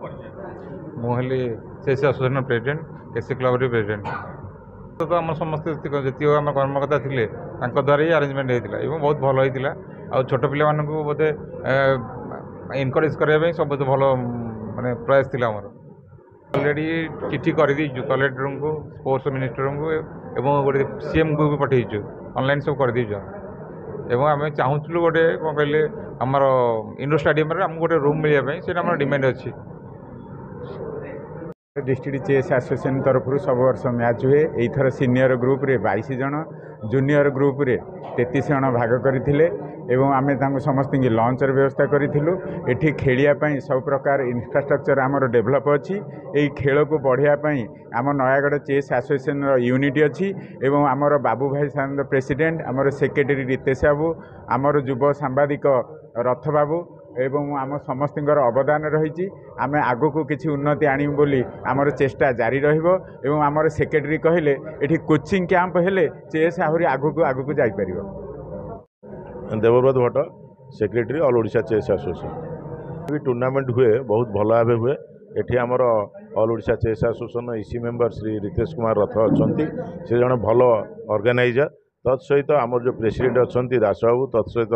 मुझे chess association president केसी club president तो आम समस्त जी आम कर्मकर्ता थे द्वारा ही आरेंजमेंट होता है बहुत भल होता आ छोट पिला बोधे इनकरेज करने सब भल मानने प्रयास थी आमर अलरेडी चिठी कर दीचु कलेक्टर को स्पोर्ट्स मिनिस्टर को गोटे सीएम को भी पठेचु ऑनलाइन सब कर दीचु एवं आम चाहूँ गोटे कौन कहले आमर इंडोर स्टेडियम आमको गोटे रूम मिलने से डिमांड अच्छी डिस्ट्रिक्ट चेस एसोसिएशन तरफ सब वर्ष मैच हुए यथर सीनियर ग्रुप रे 22 जन जूनियर ग्रुप रे 33 जन भाग करथिले एवं आमे तांको समस्त की लंच व्यवस्था करूँ एठी खेलिया सब प्रकार इंफ्रास्ट्रक्चर आमर डेभलप अच्छी यही खेल को बढ़ाई आम नयागढ़ चेस एसोसिएशन यूनिट अच्छी एवं आमर बाबू भाई सानंद प्रेसिडेंट आमर सेक्रेटरी रितेश बाबू आमर युव सांबादिक रथ बाबू एवं आम समस्त अवदान रही आम आग को किसी उन्नति आणीमु बोली आमर चेष्टा जारी रहिबो एवं आमर सेक्रेटरी कहले एठी कोचिंग कैंप हेले चेस आहरी आगु को जाई परिबो। Debabrata Bhatt secretary all Odisha chess association tournament हुए बहुत भल भाव हुए एठी आमर all Odisha chess association EC member Shri Ritesh Kumar Rath अच्छा से जन भल ऑर्गेनाइजर तत्सहित आमर जो प्रेसिडेंट अच्छा दास बाबू तत्सहित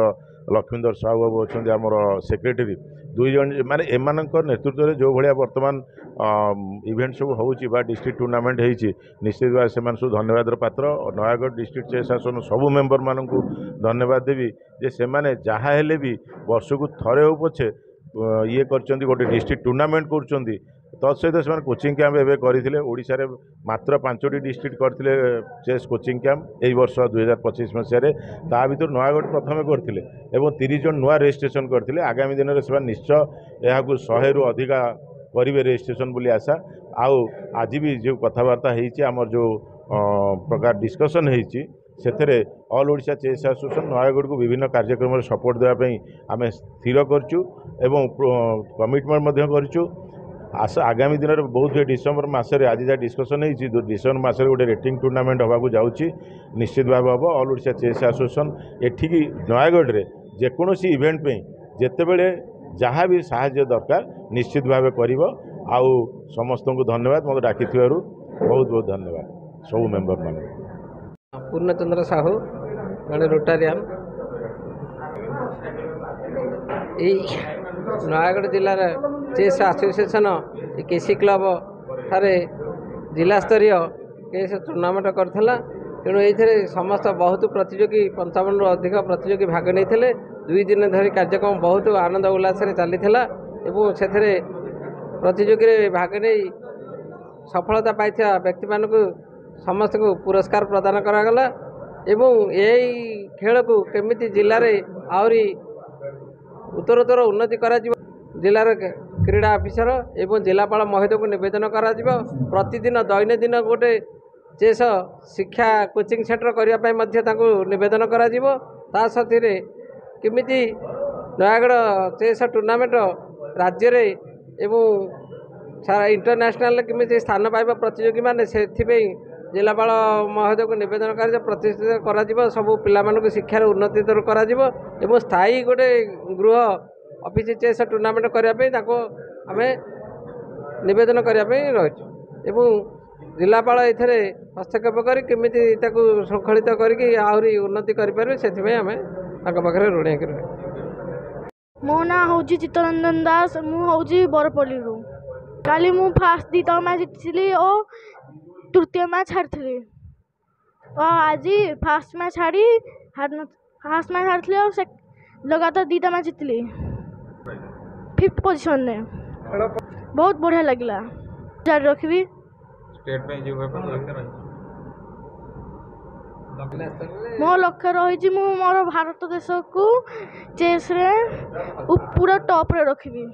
लक्ष्मीधर साहू बाबू अच्छा आमर सेक्रेटरी दुई जन माने एमानक नेतृत्व में जो भाया बर्तमान इवेंट सब होची बा डिस्ट्रिक्ट टूर्नामेंट होती निश्चित भाव से सब धन्यवाद पात्र नयागढ़ डिस्ट्रिक्ट चेस एसोसिएशन सबू मेंबर मानक धन्यवाद देवी जे से माने जहाँ हेले भी वर्ष को थरे हो पछे ये कर गोटे डिस्ट्रिक्ट टूर्नामेंट कर तत्सहित से कोचिंग कैंप एवं करते ओडिशा रे मात्र 5टी डिस्ट्रिक्ट करते चेस कोचिंग कैंप यही वर्ष 2025 मसीह ता भर नयागढ़ प्रथम करते 30 जन नुआ रजिस्ट्रेशन करते आगामी दिन में निश्चय यहाँ 100 रु अधिका करेंगे रजिस्ट्रेशन बोली आशा आउ आज भी जो कथबार्ता होमर जो प्रकार डिस्कसन होती से all Odisha chess association Nayagarh को विभिन्न कार्यक्रम सपोर्ट देवाई आम स्थिर करूँ एवं कमिटमेंट करूँ आशा आगामी दिन में बहुत डिसेम्बर मसरे आज जहाँ डिस्कसन हो डिसेम्बर मसरे गोटे रेटिंग टूर्नामेंट होगा जाऊँगी निश्चित भाव हम ऑल ओडिशा चेस एसोसिएशन एठिकी नयागढ़ में जेकोसी इवेंट पे जितेबले जहाँ भी साहाय्य दरकार निश्चित भाव कर आउ समस्त को धन्यवाद मत डाकी बहुत बहुत धन्यवाद सब मेंबर मान पूर्णचंद्र साहू जड़े रोटारियन नयागढ़ जिलार चेस एसोसिएशन केसी क्लब ठारे जिला स्तरीय केस टूर्नामेंट करथिला तेणु ये समस्त बहुत प्रतियोगी 55 रु अधिक प्रतियोगी भाग नहीं 2 दिन धरी कार्यक्रम बहुत आनंद उल्लास चली से प्रतियोगी भाग नहीं सफलता पाई व्यक्ति मान समस्त को पुरस्कार प्रदान करागला एवं यही खेल को केमिति जिले में आहरी उत्तरोत्तर उन्नति करा जिलार क्रीड़ा अफिसर एवं जिलापाल महोदय को निवेदन करा प्रतिदिन दैनंदिन गोटे चेस शिक्षा कोचिंग सेंटर करने निवेदन करा ता साथी किमिति नयागढ़ चेस टूर्नामेंट राज्य रे एवं सारा इंटरनेशनल किमिति स्थान पाइबा प्रतियोगी माने से जिलापाल महोदय को निवेदन कर प्रतिष्ठित करा सबू पिला शिक्षार उन्नति करा एवं स्थायी गोटे गृह ऑफिस चेस टूर्नामेंट करने आम निवेदन करने रही एवं जिलापाल ये हस्तक्षेप करमिति श्रृंखलित करहरी उन्नति करें से आम पाखे ऋणी रही। मो ना हूँ चित्तरंजन दास मुझे बरपल्ली काली मु फास्ट दीटा मैच जीती और तृतीय मैच हारी और आज फास्ट मैच फास्ट मैच हारी और लगातार दीटा मैच जीतली 5th पोजीशन में बहुत बढ़िया लगला जारी रखी मो लक्ष्य रही मोर भारत देश को चेस रे पूरा टॉप रे रखी।